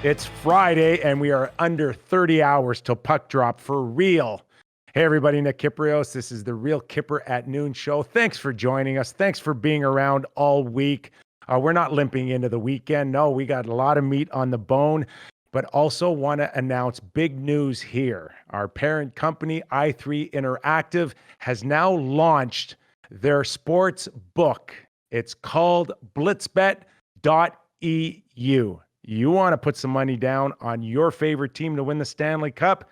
It's Friday, and we are under 30 hours till puck drop for real. Hey, everybody, Nick Kypreos. This is the Real Kyper at Noon show. Thanks for joining us. Thanks for being around all week. We're not limping into the weekend. No, we got a lot of meat on the bone, but also want to announce big news here. Our parent company, i3 Interactive, has now launched their sports book. It's called blitzbet.eu. You want to put some money down on your favorite team to win the Stanley Cup?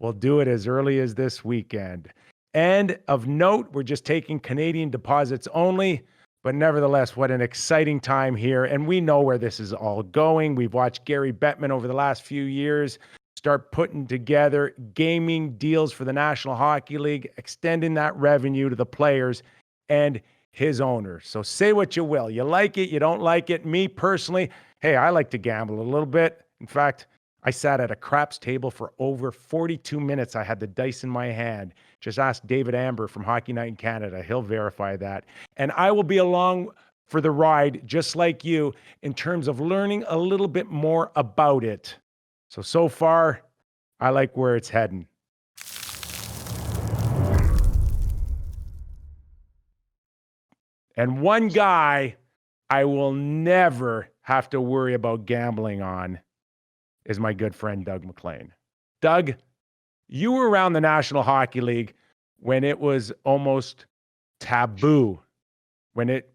We'll do it as early as this weekend. And of note, we're just taking Canadian deposits only, but nevertheless, what an exciting time here. And we know where this is all going. We've watched Gary Bettman over the last few years start putting together gaming deals for the National Hockey League, extending that revenue to the players and his owners. So say what you will. You like it, you don't like it. Me personally, hey, I like to gamble a little bit. In fact, I sat at a craps table for over 42 minutes. I had the dice in my hand. Just ask David Amber from Hockey Night in Canada. He'll verify that. And I will be along for the ride, just like you, in terms of learning a little bit more about it. So far, I like where it's heading. And one guy I will never have to worry about gambling on is my good friend, Doug Maclean. Doug, you were around the National Hockey League when it was almost taboo, when it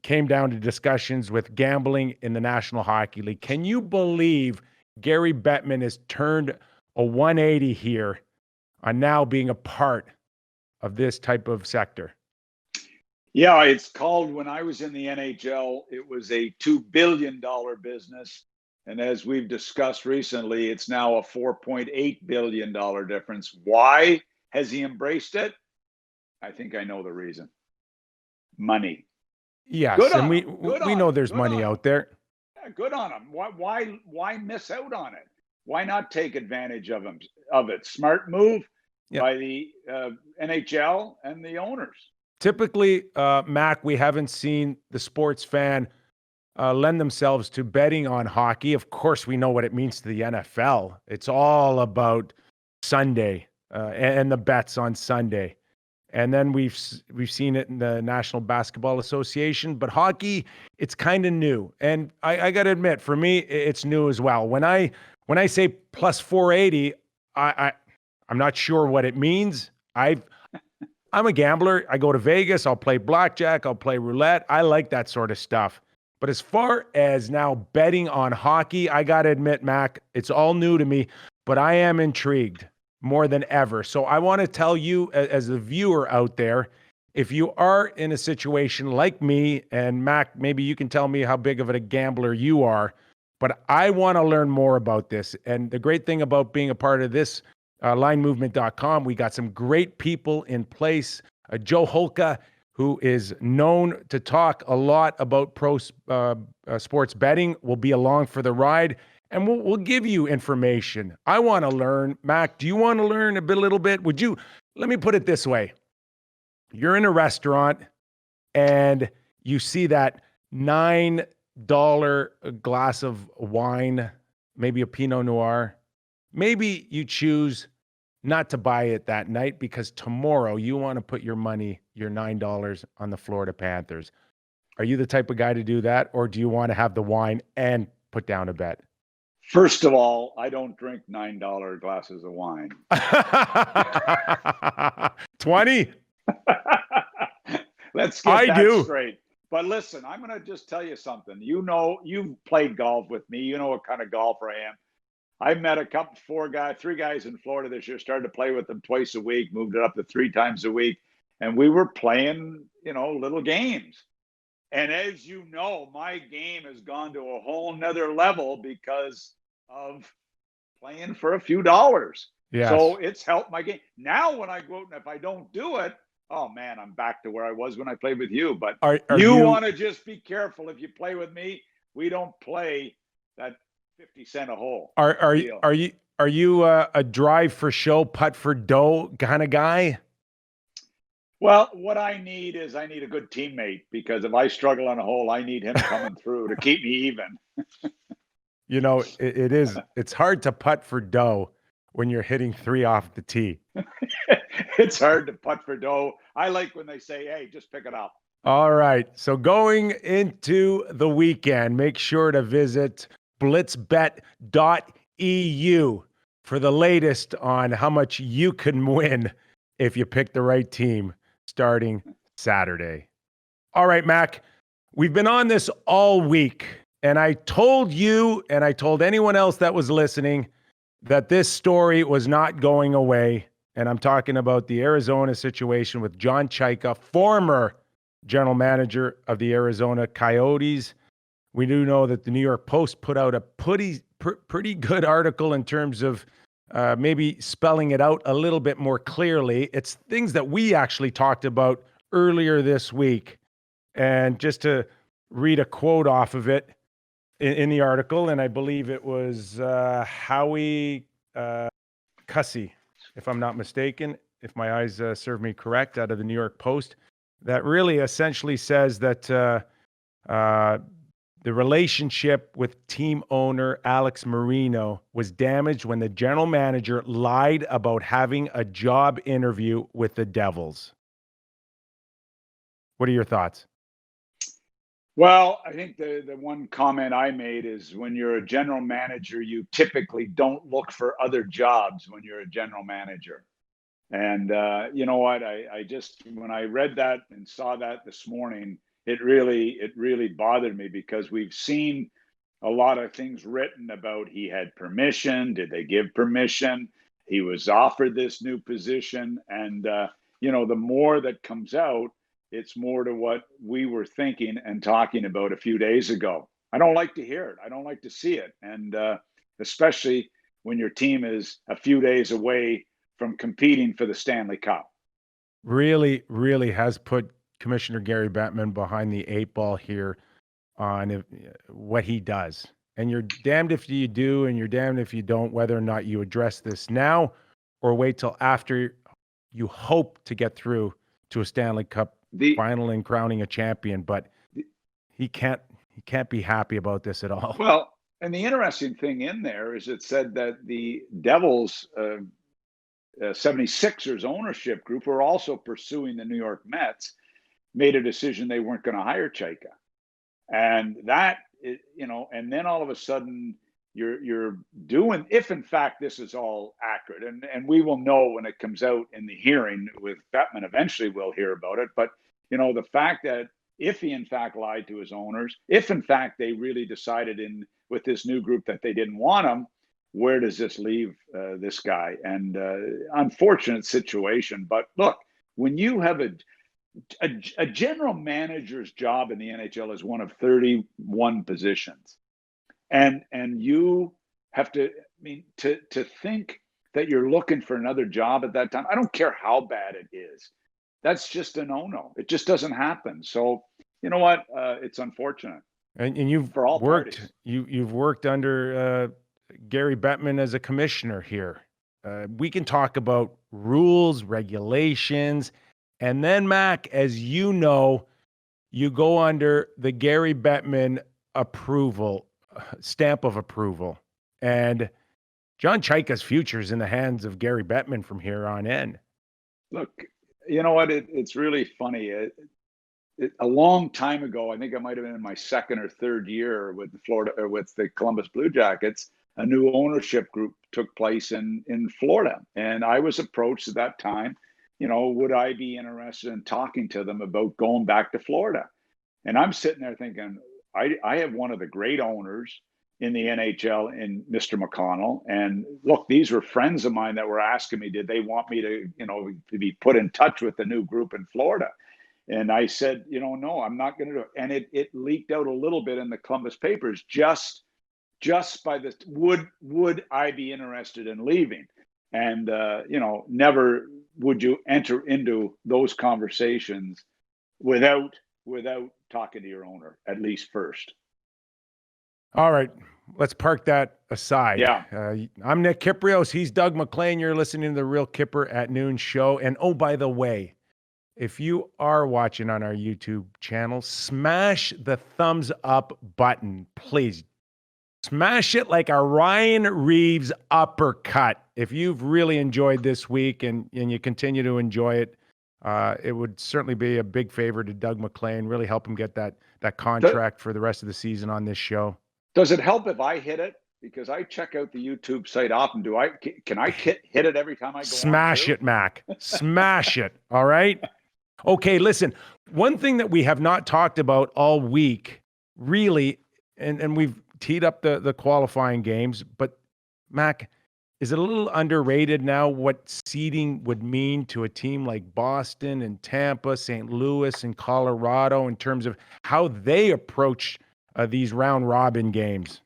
came down to discussions with gambling in the National Hockey League. Can you believe Gary Bettman has turned a 180 here on now being a part of this type of sector? Yeah, it's called, when I was in the NHL, it was a $2 billion business. And as we've discussed recently, it's now a $4.8 billion difference. Why has he embraced it? I think I know the reason. Money. Yes, and we know there's money out there. Yeah, good on him. Why miss out on it? Why not take advantage of it? Smart move by the NHL and the owners. Typically, Mac, we haven't seen the sports fan lend themselves to betting on hockey. Of course, we know what it means to the NFL. It's all about Sunday and the bets on Sunday. And then we've seen it in the National Basketball Association. But hockey, it's kind of new. And I got to admit, for me, it's new as well. When I say plus 480, I'm not sure what it means. I'm a gambler. I go to Vegas. I'll play blackjack. I'll play roulette. I like that sort of stuff. But as far as now betting on hockey, I got to admit, Mac, it's all new to me, but I am intrigued more than ever. So I want to tell you, as a viewer out there, if you are in a situation like me, and Mac, maybe you can tell me how big of a gambler you are, but I want to learn more about this. And the great thing about being a part of this linemovement.com, we got some great people in place. Joe Holka, who is known to talk a lot about pro sports betting, will be along for the ride, and we'll give you information. I want to learn. Mac, do you want to learn a little bit? Let me put it this way. You're in a restaurant and you see that $9 glass of wine, maybe a Pinot Noir. Maybe you choose not to buy it that night because tomorrow you want to put your money, your $9, on the Florida Panthers. Are you the type of guy to do that, or do you want to have the wine and put down a bet? First of all, I don't drink $9 glasses of wine. 20? Let's get that straight. But listen, I'm going to just tell you something. You know, you've played golf with me. You know what kind of golfer I am. I met three guys in Florida this year, started to play with them twice a week, moved it up to 3 times a week. And we were playing, little games. And as you know, my game has gone to a whole nother level because of playing for a few dollars. Yes. So it's helped my game. Now when I go out and if I don't do it, oh man, I'm back to where I was when I played with you. But you want to just be careful. If you play with me, we don't play that 50 cent a hole. Are you a drive for show, putt for dough kind of guy? Well, what I need a good teammate, because if I struggle on a hole, I need him coming through to keep me even. It's hard to putt for dough when you're hitting 3 off the tee. It's hard to putt for dough. I like when they say, hey, just pick it up. All right. So going into the weekend, make sure to visit blitzbet.eu for the latest on how much you can win if you pick the right team starting Saturday. All right, Mac, we've been on this all week, and I told you and I told anyone else that was listening that this story was not going away. And I'm talking about the Arizona situation with John Chayka, former general manager of the Arizona Coyotes. We do know that the New York Post put out a pretty good article in terms of maybe spelling it out a little bit more clearly. It's things that we actually talked about earlier this week. And just to read a quote off of it in the article, and I believe it was Howie Cussy, if I'm not mistaken, if my eyes serve me correct, out of the New York Post, that really essentially says that the relationship with team owner Alex Marino was damaged when the general manager lied about having a job interview with the Devils. What are your thoughts? Well, I think the one comment I made is when you're a general manager, you typically don't look for other jobs when you're a general manager. And you know what? I just, when I read that and saw that this morning, it really bothered me, because we've seen a lot of things written about he had permission. Did they give permission? He was offered this new position. And, the more that comes out, it's more to what we were thinking and talking about a few days ago. I don't like to hear it. I don't like to see it. And especially when your team is a few days away from competing for the Stanley Cup. Really, really has put Commissioner Gary Bettman behind the 8 ball here on what he does. And you're damned if you do, and you're damned if you don't, whether or not you address this now or wait till after you hope to get through to a Stanley Cup final and crowning a champion. But he can't be happy about this at all. Well, and the interesting thing in there is it said that the Devils 76ers ownership group, who are also pursuing the New York Mets, made a decision they weren't going to hire Chayka. And that, and then all of a sudden you're doing, if in fact this is all accurate, and we will know when it comes out in the hearing with Bettman, eventually we'll hear about it. But, the fact that if he in fact lied to his owners, if in fact they really decided with this new group that they didn't want him, where does this leave this guy? And unfortunate situation. But look, when you have a general manager's job in the NHL is one of 31 positions, and you have to, to think that you're looking for another job at that time. I don't care how bad it is. That's just a no-no. It just doesn't happen. So you know what? It's unfortunate. And you've for all worked. parties. You've worked under Gary Bettman as a commissioner here. We can talk about rules, regulations, and then, Mac, as you know, you go under the Gary Bettman stamp of approval. And John Chayka's future is in the hands of Gary Bettman from here on in. Look, you know what? It's really funny. A long time ago, I think I might have been in my second or third year with the Columbus Blue Jackets, a new ownership group took place in Florida. And I was approached at that time, would I be interested in talking to them about going back to Florida? And I'm sitting there thinking, I have one of the great owners in the NHL in Mr. McConnell. And look, these were friends of mine that were asking me, did they want me to, to be put in touch with the new group in Florida? And I said, no, I'm not going to do it. And it leaked out a little bit in the Columbus papers, just by this, would I be interested in leaving? And, never would you enter into those conversations without talking to your owner, at least first. All right, let's park that aside. Yeah. I'm Nick Kypreos. He's Doug Maclean. You're listening to the Real Kyper at Noon show. And oh, by the way, if you are watching on our YouTube channel, smash the thumbs up button, please. Smash it like a Ryan Reeves uppercut. If you've really enjoyed this week and you continue to enjoy it, it would certainly be a big favor to Doug Maclean. Really help him get that contract for the rest of the season on this show. Does it help if I hit it? Because I check out the YouTube site often. Can I hit it every time I go Smash it, Mac. Smash it. All right? Okay, listen. One thing that we have not talked about all week, really, and we've teed up the qualifying games, but Mac, is it a little underrated now what seeding would mean to a team like Boston and Tampa, St. Louis and Colorado in terms of how they approach these round robin games?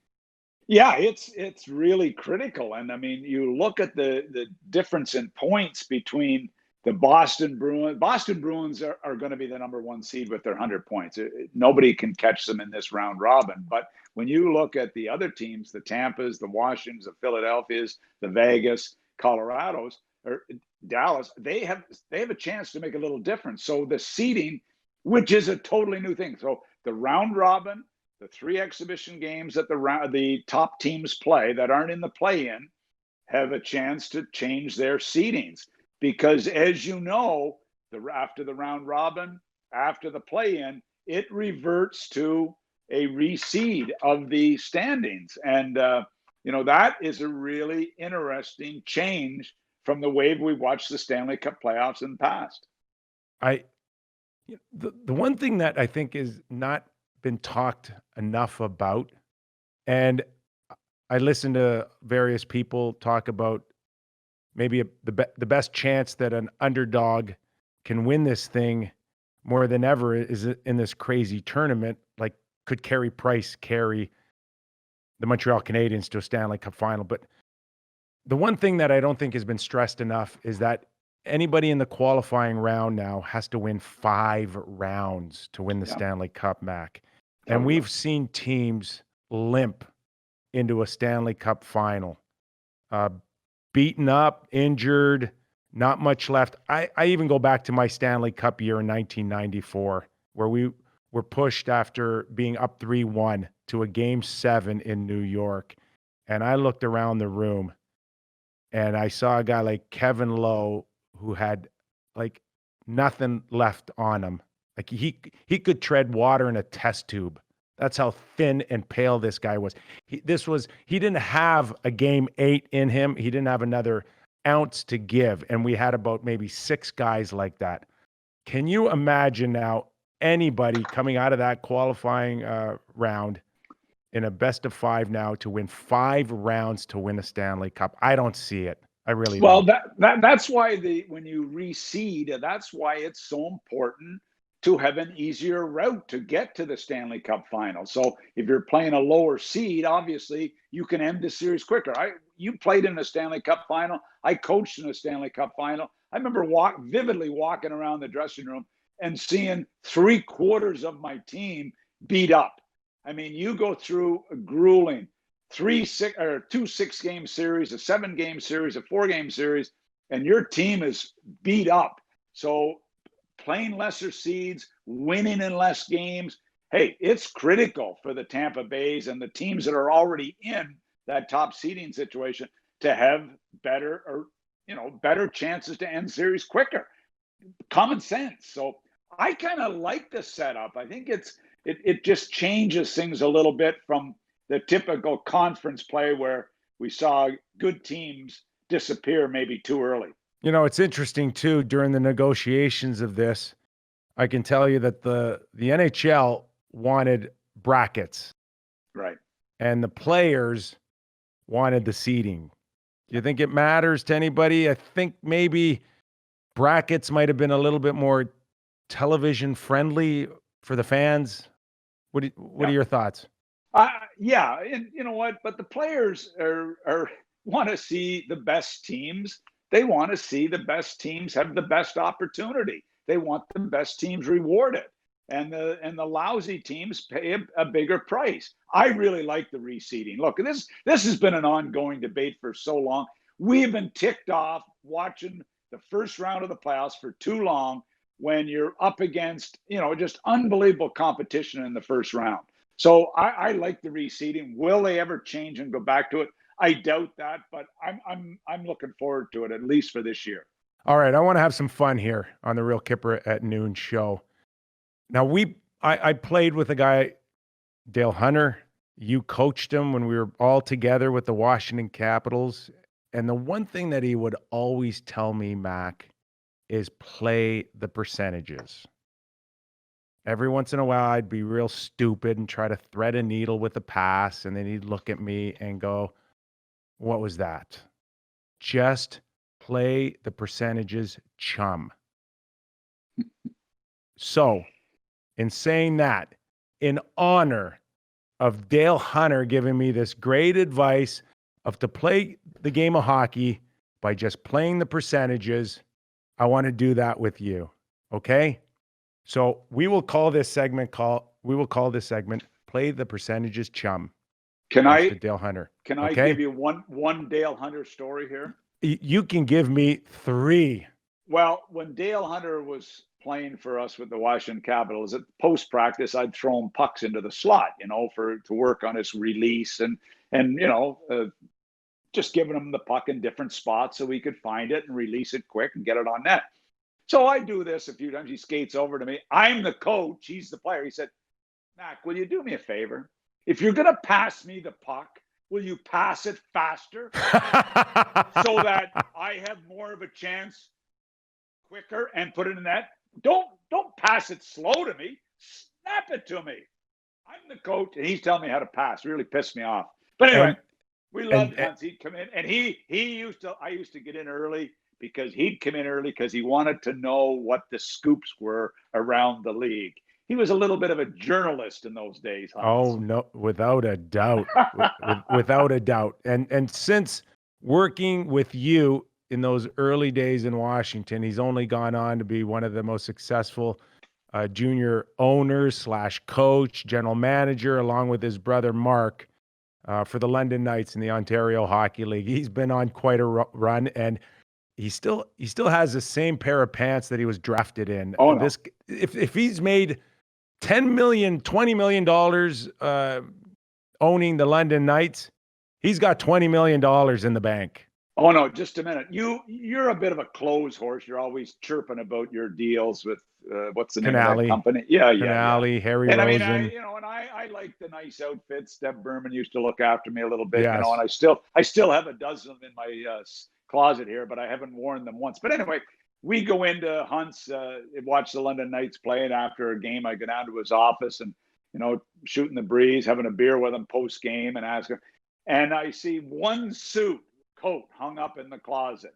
Yeah, it's really critical. And I mean, you look at the difference in points between the Boston Bruins. Boston Bruins are going to be the number one seed with their 100 points. Nobody can catch them in this round robin. But when you look at the other teams, the Tampas, the Washingtons, the Philadelphias, the Vegas, Colorados, or Dallas, they have a chance to make a little difference. So the seeding, which is a totally new thing. So the round robin, the 3 exhibition games that the top teams play that aren't in the play-in have a chance to change their seedings. Because as you know, after the round robin, after the play-in, it reverts to a reseed of the standings. And, that is a really interesting change from the way we watched the Stanley Cup playoffs in the past. The one thing that I think is not been talked enough about, and I listen to various people talk about maybe the best chance that an underdog can win this thing more than ever is in this crazy tournament. Like, could Carey Price carry the Montreal Canadiens to a Stanley Cup final? But the one thing that I don't think has been stressed enough is that anybody in the qualifying round now has to win 5 rounds to win the Stanley Cup, Mac. And we've seen teams limp into a Stanley Cup final. Beaten up, injured, not much left. I even go back to my Stanley Cup year in 1994, where we were pushed after being up 3-1 to a Game 7 in New York. And I looked around the room and I saw a guy like Kevin Lowe who had like nothing left on him. Like he could tread water in a test tube. That's how thin and pale this guy was. He didn't have a Game 8 in him. He didn't have another ounce to give. And we had about maybe 6 guys like that. Can you imagine now anybody coming out of that qualifying round in a best of 5 now to win 5 rounds to win a Stanley Cup? I don't see it. I really don't. Well, that's why when you reseed, that's why it's so important to have an easier route to get to the Stanley Cup final. So if you're playing a lower seed, obviously you can end the series quicker. You played in a Stanley Cup final. I coached in a Stanley Cup final. I remember vividly walking around the dressing room and seeing 3/4 of my team beat up. I mean, you go through a grueling 2 6-game series, a 7-game series, a 4-game series, and your team is beat up. So playing lesser seeds, winning in less games, hey, it's critical for the Tampa Bays and the teams that are already in that top seeding situation to have better chances to end series quicker. Common sense. So I kind of like the setup. I think it just changes things a little bit from the typical conference play where we saw good teams disappear maybe too early. It's interesting too, during the negotiations of this, I can tell you that the NHL wanted brackets. Right. And the players wanted the seeding. Do you think it matters to anybody? I think maybe brackets might have been a little bit more television friendly for the fans. What are your thoughts? Yeah, and you know what? But the players want to see the best teams. They want to see the best teams have the best opportunity. They want the best teams rewarded, and the lousy teams pay a bigger price. I really like the reseeding. Look, this has been an ongoing debate for so long. We've been ticked off watching the first round of the playoffs for too long when you're up against just unbelievable competition in the first round. So I like the reseeding. Will they ever change and go back to it? I doubt that, but I'm looking forward to it, at least for this year. All right, I want to have some fun here on the Real Kyper at Noon show. Now I played with a guy, Dale Hunter. You coached him when we were all together with the Washington Capitals. And the one thing that he would always tell me, Mac, is play the percentages. Every once in a while, I'd be real stupid and try to thread a needle with a pass. And then he'd look at me and go, what was that? Just play the percentages, chum. So, in saying that, in honor of Dale Hunter giving me this great advice of to play the game of hockey by just playing the percentages, I want to do that with you. Okay? So we will call this segment Play the Percentages Chum. Can I Dale Hunter. Can I give you one Dale Hunter story here? You can give me 3. Well, when Dale Hunter was playing for us with the Washington Capitals, at post practice, I'd throw him pucks into the slot, to work on his release and just giving him the puck in different spots so he could find it and release it quick and get it on net. So I do this a few times. He skates over to me. I'm the coach. He's the player. He said, Mac, will you do me a favor? If you're going to pass me the puck, will you pass it faster so that I have more of a chance quicker and put it in the net? Don't pass it slow to me. Snap it to me. I'm the coach, and he's telling me how to pass. Really pissed me off. But anyway, we loved Hans. He'd come in, and I used to get in early because he'd come in early because he wanted to know what the scoops were around the league. He was a little bit of a journalist in those days, Hans. Oh, no, without a doubt. Without a doubt. And since working with you in those early days in Washington, he's only gone on to be one of the most successful junior owners / coach, general manager, along with his brother Mark, for the London Knights in the Ontario Hockey League. He's been on quite a run, and he still has the same pair of pants that he was drafted in. Oh, no. If he's made $10 million, $20 million owning the London Knights, he's got $20 million in the bank. Oh, no, just a minute. You're a bit of a clothes horse. You're always chirping about your deals with what's the name of that company? Yeah. Harry and Rosen. I like the nice outfits. Deb Berman used to look after me a little bit, Yes. and I still have a dozen of them in my closet here, but I haven't worn them once. But anyway, we go into Hunt's, watch the London Knights play, and after a game, I go down to his office and, shooting the breeze, having a beer with him post game, and ask him. And I see one coat hung up in the closet,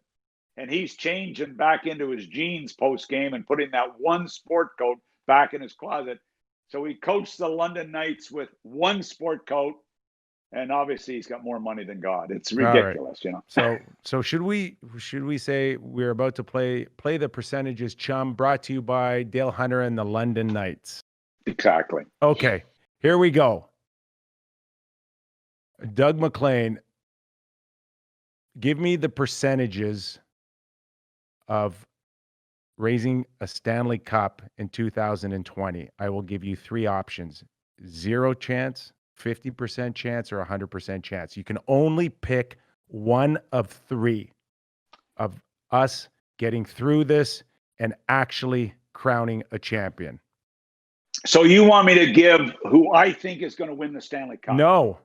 and he's changing back into his jeans post game and putting that one sport coat back in his closet. So he coached the London Knights with one sport coat, and obviously he's got more money than God. It's ridiculous, So should we say we're about to play the percentages, chum, brought to you by Dale Hunter and the London Knights? Exactly. Okay, here we go. Doug Maclean, give me the percentages of raising a Stanley Cup in 2020. I will give you 3 options: 0 chance, 50% chance, or 100% chance. You can only pick one of 3 of us getting through this and actually crowning a champion. So you want me to give who I think is going to win the Stanley Cup? No.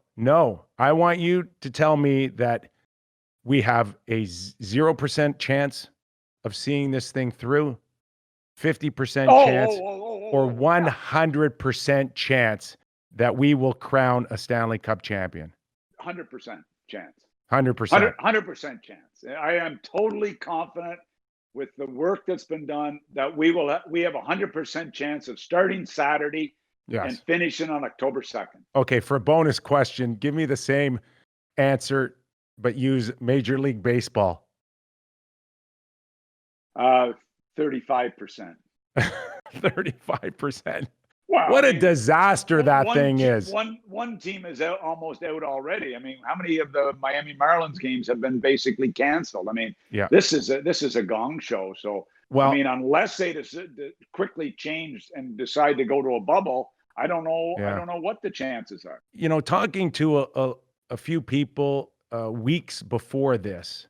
I want you to tell me that we have a 0% chance of seeing this thing through, 50% chance, or 100% chance that we will crown a Stanley Cup champion. 100% chance. 100%. 100% chance. I am totally confident with the work that's been done that we have a 100% chance of starting Saturday and finishing on October 2nd. Okay, for a bonus question, give me the same answer, but use Major League Baseball. 35%. 35%. Wow, what a disaster that thing is. One team is almost out already. I mean, how many of the Miami Marlins games have been basically canceled? I mean, this is a gong show. So, I mean, unless they quickly change and decide to go to a bubble, I don't know. I Yeah. don't know what the chances are. You know, talking to a few people weeks before this,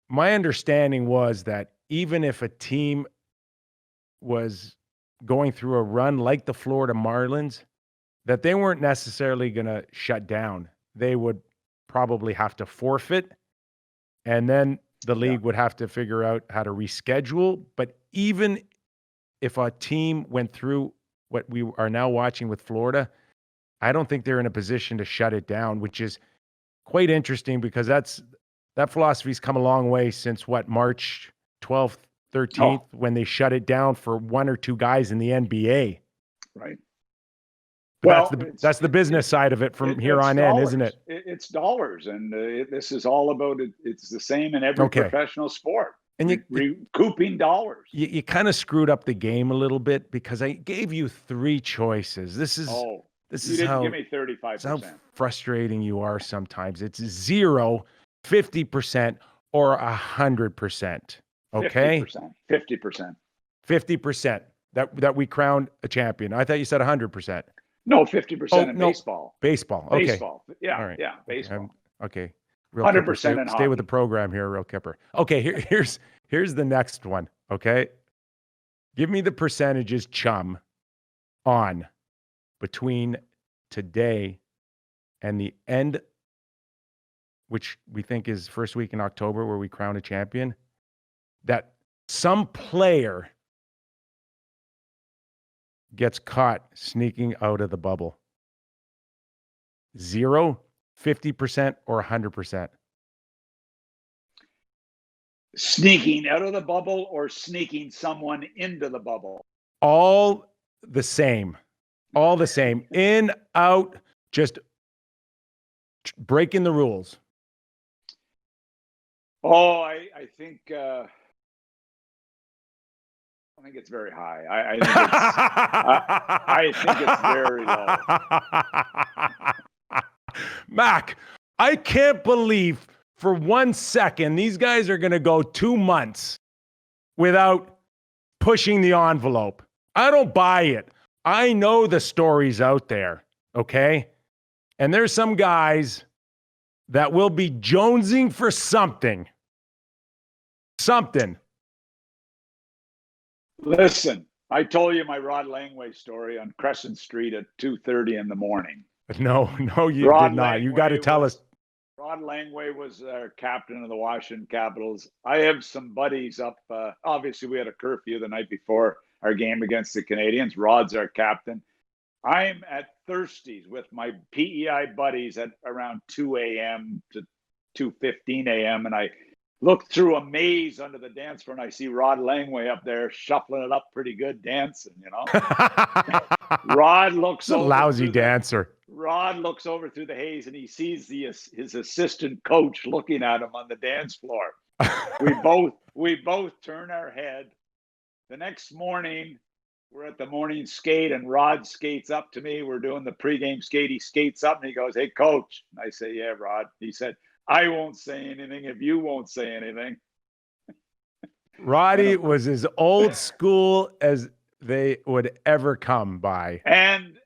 my understanding was that even if a team was going through a run like the Florida Marlins, that they weren't necessarily going to shut down. They would probably have to forfeit, and then the Yeah. league would have to figure out how to reschedule. But even if a team went through what we are now watching with Florida, I don't think they're in a position to shut it down, which is quite interesting because that philosophy's come a long way since March 12th, 13th, when they shut it down for one or two guys in the NBA. Right. But Well, that's the business side of it from here on in, isn't it? It's dollars, and this is all about it. It's the same in every Okay. professional sport. And recouping dollars. You kind of screwed up the game a little bit because I gave you three choices. This is didn't give me 35%. how frustrating you are sometimes. It's 0, 50%, or 100%. Okay, 50%. 50% that we crowned a champion. I thought you said 100%. No, 50% in baseball. Baseball. Okay. Baseball. Yeah. All right. Yeah. Baseball. Okay. Real 100% Kyper, in stay with hockey. the program here, Real Kyper. Okay, here's the next one. Okay, give me the percentages, chum, on between today and the end, which we think is first week in October, where we crown a champion, that some player gets caught sneaking out of the bubble. 0, 50%, or 100%. Sneaking out of the bubble or sneaking someone into the bubble? All the same. All the same. In, out, just breaking the rules. Oh, I think it's very high. I think it's very low. Mac, I can't believe for 1 second these guys are going to go 2 months without pushing the envelope. I don't buy it. I know the stories out there, okay? And there's some guys that will be jonesing for something. Something. Listen, I told you my Rod Langway story on Crescent Street at 2:30 in the morning. No, you did not. You got to tell us. Rod Langway was our captain of the Washington Capitals. I have some buddies up. Obviously, we had a curfew the night before our game against the Canadiens. Rod's our captain. I'm at Thirsties with my PEI buddies at around 2 a.m. to 2:15 a.m. And I look through a maze under the dance floor and I see Rod Langway up there shuffling it up pretty good, dancing, you know. Rod looks a lousy dancer. Rod looks over through the haze and he sees his assistant coach looking at him on the dance floor. we both turn our head. The next morning, we're at the morning skate and Rod skates up to me. We're doing the pregame skate. He skates up and he goes, "Hey, coach." And I say, "Yeah, Rod." He said, "I won't say anything if you won't say anything." Roddy was as old school as they would ever come by. And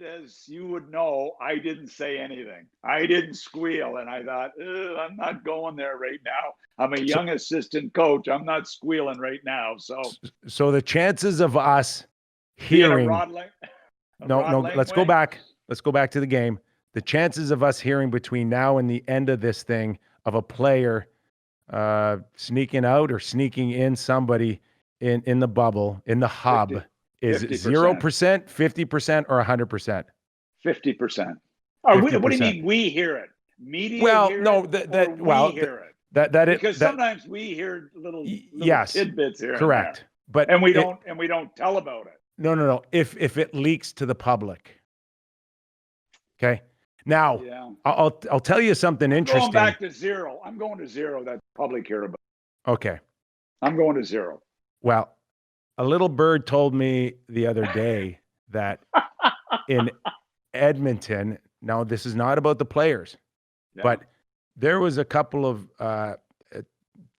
as you would know, I didn't say anything. I didn't squeal. And I thought, I'm not going there right now. I'm a young assistant coach. I'm not squealing right now. So the chances of us hearing let's go back. Let's go back to the game. The chances of us hearing between now and the end of this thing of a player sneaking out or sneaking in somebody in the bubble, in the hub, is 0%, 50%, or 100%? 50%. What do you mean we hear it? Media hear it? We hear it. Because sometimes we hear little tidbits here. Correct. And we don't tell about it. No. If it leaks to the public. Okay. Now, I'll tell you something interesting. I'm going back to 0. I'm going to 0. That public hear about. Okay. I'm going to 0. Well, a little bird told me the other day that in Edmonton, now this is not about the players, but there was a couple of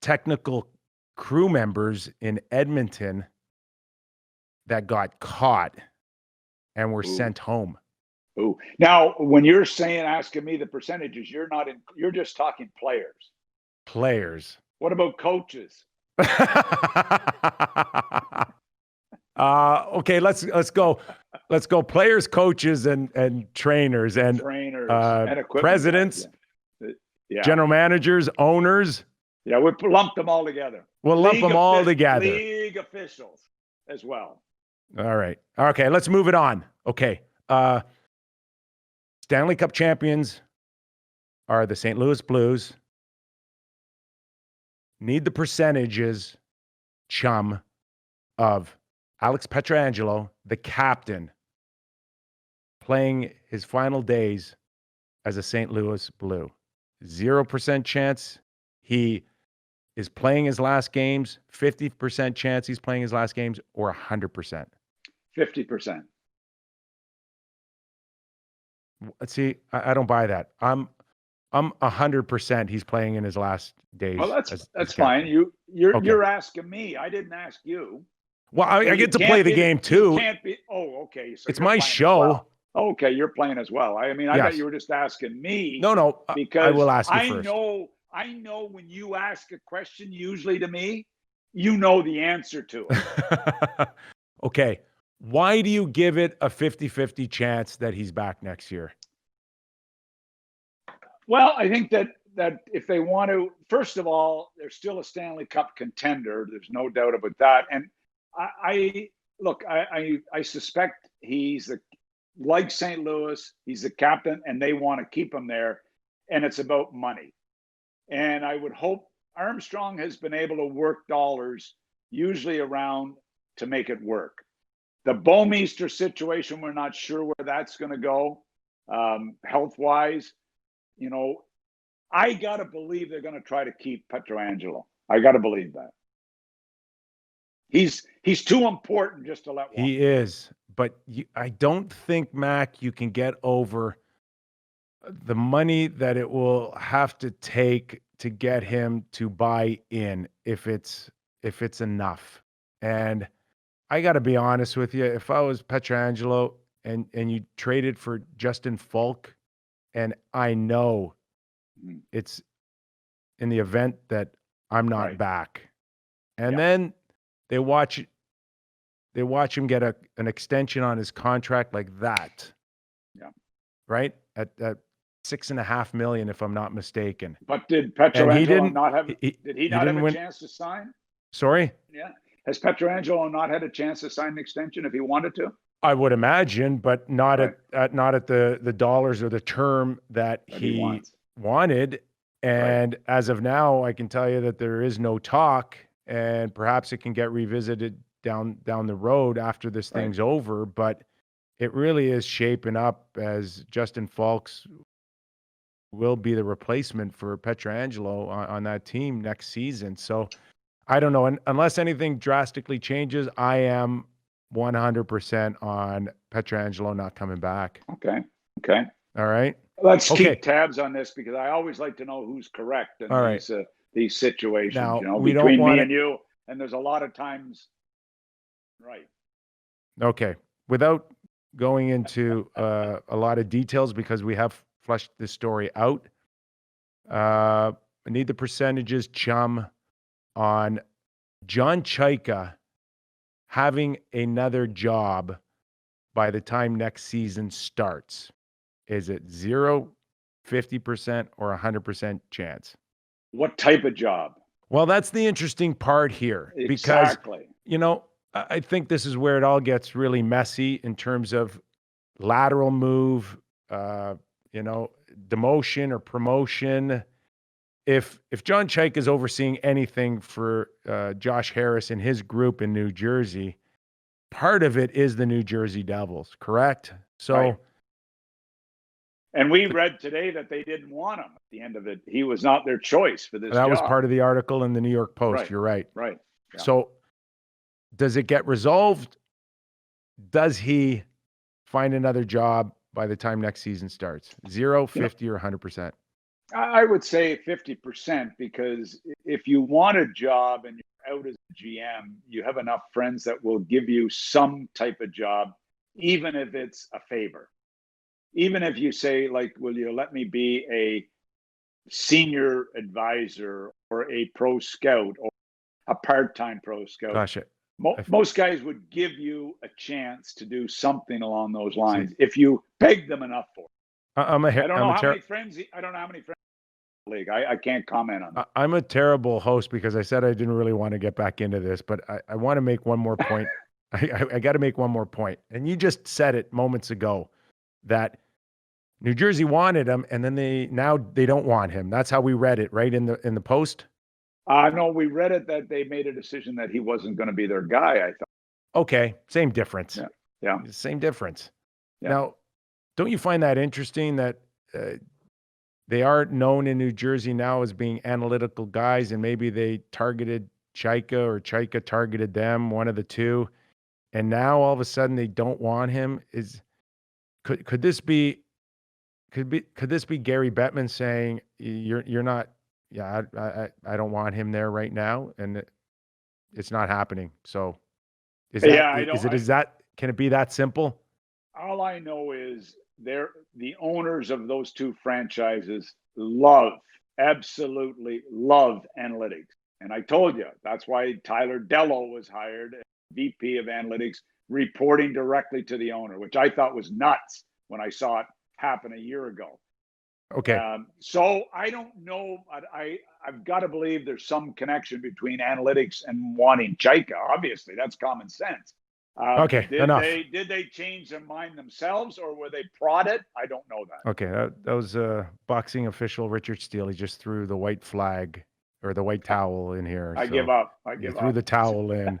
technical crew members in Edmonton that got caught and were Ooh. sent home. Ooh. Now, when you're asking me the percentages, you're just talking players. Players. What about coaches? Okay, let's go. Let's go. Players, coaches, and trainers, and equipment presidents, guys. Yeah. general managers, owners. Yeah, we lumped them all together. We'll lump them all together. League officials as well. All right. Okay, let's move it on. Okay. Stanley Cup champions are the St. Louis Blues. Need the percentages, chum, of Alex Pietrangelo, the captain, playing his final days as a St. Louis Blue. 0% chance he is playing his last games, 50% chance he's playing his last games, or 100%? 50%. See, I don't buy that. I'm 100% he's playing in his last days. Well, that's fine. You're asking me. I didn't ask you. Well, I get to play the game too. You can't be. Oh, okay. So it's my show. Well. Okay, you're playing as well. I mean, I thought you were just asking me. No. Because I will ask you first. I know when you ask a question, usually to me, you know the answer to it. Okay. Why do you give it a 50-50 chance that he's back next year? Well, I think that if they want to, first of all, they're still a Stanley Cup contender. There's no doubt about that. And I suspect he's like St. Louis, he's the captain, and they want to keep him there. And it's about money. And I would hope Armstrong has been able to work dollars usually around to make it work. The Bouwmeester situation, we're not sure where that's going to go health-wise. You know, I got to believe they're going to try to keep Pietrangelo. I got to believe that. He's too important just to let one. He is. But I don't think, Mac, you can get over the money that it will have to take to get him to buy in if it's enough. And I got to be honest with you. If I was Pietrangelo and you traded for Justin Falk, and I know it's in the event that I'm not back, and then they watch him get an extension on his contract like that. Yeah. Right? At $6.5 million, if I'm not mistaken. But did Pietrangelo not have a chance to sign? Sorry? Yeah. Has Pietrangelo not had a chance to sign an extension if he wanted to? I would imagine, but not at the dollars or the term that he wanted. And as of now, I can tell you that there is no talk, and perhaps it can get revisited down the road after this thing's over. But it really is shaping up as Justin Falks will be the replacement for Pietrangelo on that team next season. So I don't know. Unless anything drastically changes, I am 100% on Pietrangelo not coming back. Okay. All right. Let's keep tabs on this because I always like to know who's correct in these situations. Now, between me and you, and there's a lot of times. Right. Okay. Without going into a lot of details because we have fleshed this story out, I need the percentages, chum, on John Chayka having another job by the time next season starts. Is it 0, 50%, or 100% chance? What type of job? Well, that's the interesting part here. Exactly. Because, I think this is where it all gets really messy in terms of lateral move, demotion or promotion. If John Chayka is overseeing anything for Josh Harris and his group in New Jersey, part of it is the New Jersey Devils, correct? So, and we read today that they didn't want him at the end of it. He was not their choice for this job. That was part of the article in the New York Post. You're right. Right. Yeah. So does it get resolved? Does he find another job by the time next season starts? 0, 50, or 100%? I would say 50% because if you want a job and you're out as a GM, you have enough friends that will give you some type of job even if it's a favor. Even if you say, like, will you let me be a senior advisor or a pro scout or a part-time pro scout? Gosh, Most guys would give you a chance to do something along those see, lines if you beg them enough for it. I don't know how many friends in the league. I can't comment on that. I'm a terrible host because I said I didn't really want to get back into this, but I want to make one more point. I got to make one more point. And you just said it moments ago that New Jersey wanted him, and then they don't want him. That's how we read it, right, in the post? No, we read it that they made a decision that he wasn't going to be their guy, I thought. Okay, same difference. Yeah. Same difference. Yeah. Now, don't you find that interesting that they are known in New Jersey now as being analytical guys, and maybe they targeted Chaika or Chaika targeted them, one of the two, and now all of a sudden they don't want him? Could this be Gary Bettman saying you're not? Yeah, I don't want him there right now, and it's not happening. So can it be that simple? All I know is the owners of those two franchises absolutely love analytics. And I told you, that's why Tyler Dello was hired as VP of analytics, reporting directly to the owner, which I thought was nuts when I saw it happen a year ago. Okay. So I don't know. I've got to believe there's some connection between analytics and wanting Chaika. Obviously, that's common sense. Okay, enough. Did they change their mind themselves, or were they prodded? I don't know that. Okay, that was boxing official Richard Steele. He just threw the white flag or the white towel in here. I give up. Threw the towel in.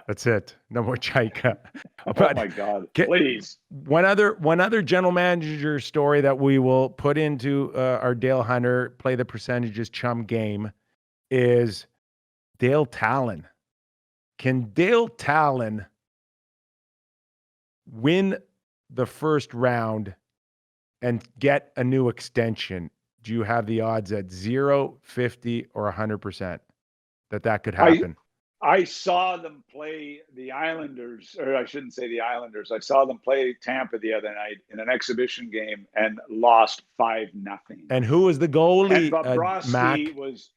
That's it. No more Chaika. Oh my God! Please. One other general manager story that we will put into our Dale Hunter play the percentages chum game is Dale Talon. Can Dale Talon win the first round and get a new extension? Do you have the odds at 0, 50, or 100% that could happen? I saw them play the Islanders, or I shouldn't say the Islanders. I saw them play Tampa the other night in an exhibition game and lost 5-0. And who was the goalie?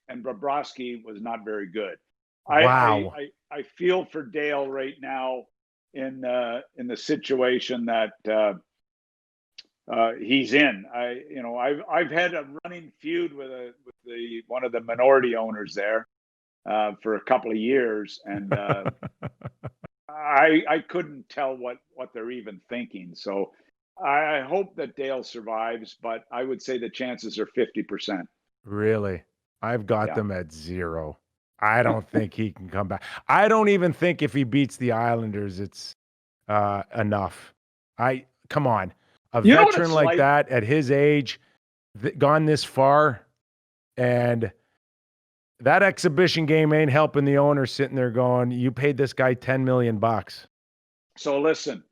And Bobrovsky was not very good. Wow. I feel for Dale right now in the situation that he's in. I've had a running feud with one of the minority owners there for a couple of years, and I couldn't tell what they're even thinking. So I hope that Dale survives, but I would say the chances are 50%. Really? I've got them at 0. I don't think he can come back. I don't even think if he beats the Islanders, it's enough. Come on. A veteran like that at his age, gone this far, and that exhibition game ain't helping the owner sitting there going, you paid this guy $10 million. So listen,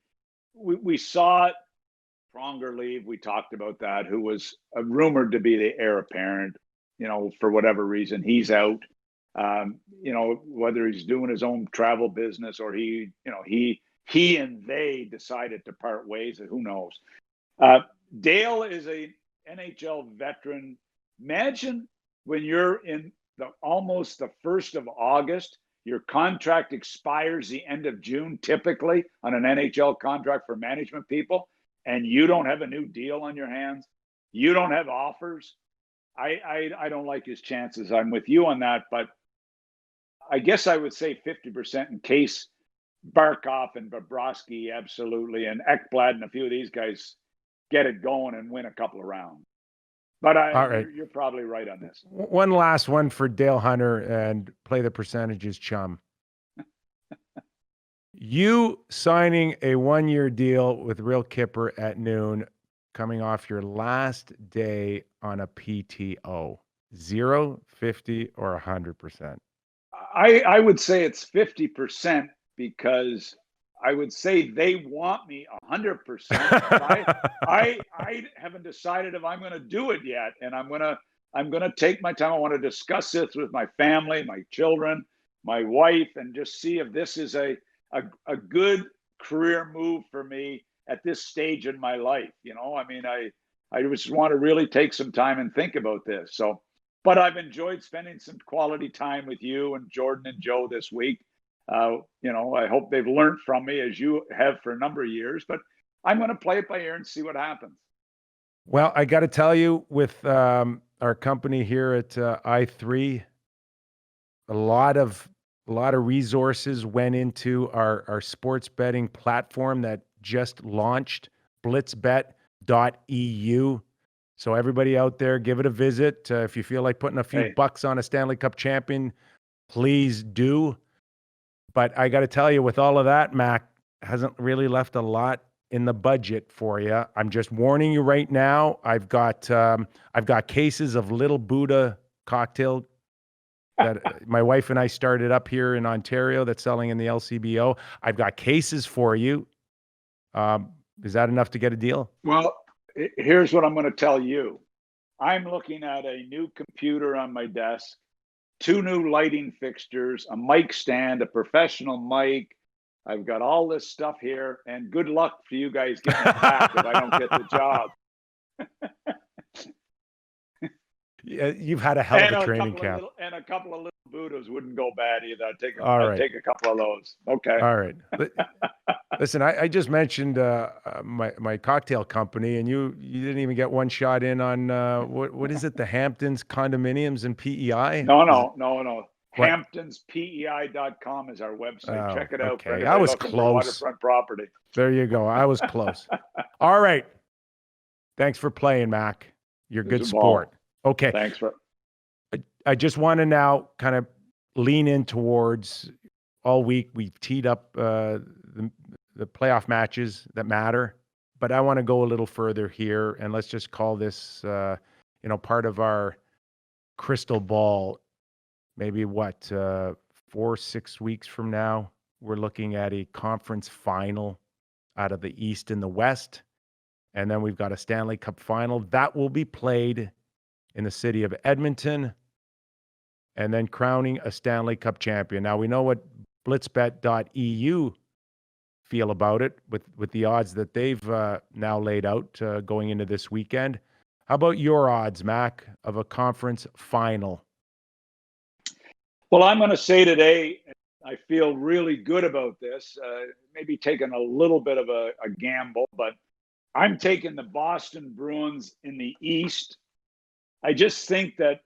we saw it. Pronger leave. We talked about that, who was rumored to be the heir apparent. For whatever reason, he's out. Whether he's doing his own travel business or he and they decided to part ways, who knows? Dale is a NHL veteran. Imagine when you're in almost the 1st of August, your contract expires the end of June, typically on an NHL contract for management people, and you don't have a new deal on your hands. You don't have offers. I don't like his chances. I'm with you on that, but I guess I would say 50% in case Barkov and Bobrovsky absolutely, and Ekblad and a few of these guys get it going and win a couple of rounds. But all right. You're probably right on this. One last one for Dale Hunter and play the percentages chum. You signing a 1-year deal with Real Kyper at noon, coming off your last day on a PTO. 0, 50, or 100%? I would say it's 50% because I would say they want me 100%. I haven't decided if I'm going to do it yet, and I'm going to take my time. I want to discuss this with my family, my children, my wife, and just see if this is a good career move for me at this stage in my life. I mean, I just want to really take some time and think about this. So, but I've enjoyed spending some quality time with you and Jordan and Joe this week. I hope they've learned from me as you have for a number of years, but I'm going to play it by ear and see what happens. Well, I got to tell you, with our company here at I3, a lot of resources went into our sports betting platform that just launched, blitzbet.eu. So everybody out there, give it a visit. If you feel like putting a few bucks on a Stanley Cup champion, please do. But I got to tell you, with all of that, Mac hasn't really left a lot in the budget for you. I'm just warning you right now. I've got cases of Little Buddha cocktail that my wife and I started up here in Ontario that's selling in the LCBO. I've got cases for you. Is that enough to get a deal? Well, here's what I'm going to tell you. I'm looking at a new computer on my desk, 2 new lighting fixtures, a mic stand, a professional mic. I've got all this stuff here, and good luck for you guys getting it back if I don't get the job. Yeah, you've had a hell of a training camp. And a couple of Little Buddhas wouldn't go bad either. I'd take a couple of those. Okay. All right. Listen, I just mentioned my cocktail company, and you didn't even get one shot in on what is it? The Hamptons condominiums and PEI? No. HamptonsPEI.com is our website. Oh, check it out. Okay, I was close. Waterfront property. There you go. I was close. All right. Thanks for playing, Mac. You're good sport. Okay. Thanks for. I just want to now kind of lean in towards, all week we've teed up the playoff matches that matter, but I want to go a little further here, and let's just call this part of our crystal ball. Maybe 4-6 weeks from now, we're looking at a conference final out of the East and the West, and then we've got a Stanley Cup final that will be played in the city of Edmonton, and then crowning a Stanley Cup champion. Now, we know what blitzbet.eu feel about it with the odds that they've now laid out going into this weekend. How about your odds, Mac, of a conference final? Well, I'm going to say today, I feel really good about this. Maybe taking a little bit of a gamble, but I'm taking the Boston Bruins in the East. I just think that.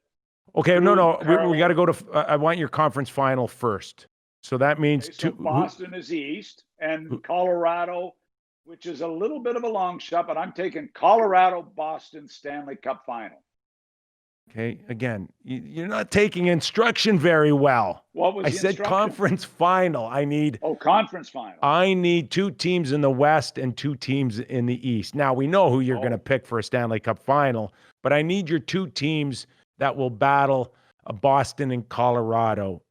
Okay, no, we got to go to. I want your conference final first. So that means Boston is East, and Colorado, which is a little bit of a long shot, but I'm taking Colorado, Boston, Stanley Cup final. Okay, again, you're not taking instruction very well. What was the instruction? I said conference final. Conference final. I need 2 teams in the West and 2 teams in the East. Now, we know who you're going to pick for a Stanley Cup final, but I need your 2 teams that will battle Boston and Colorado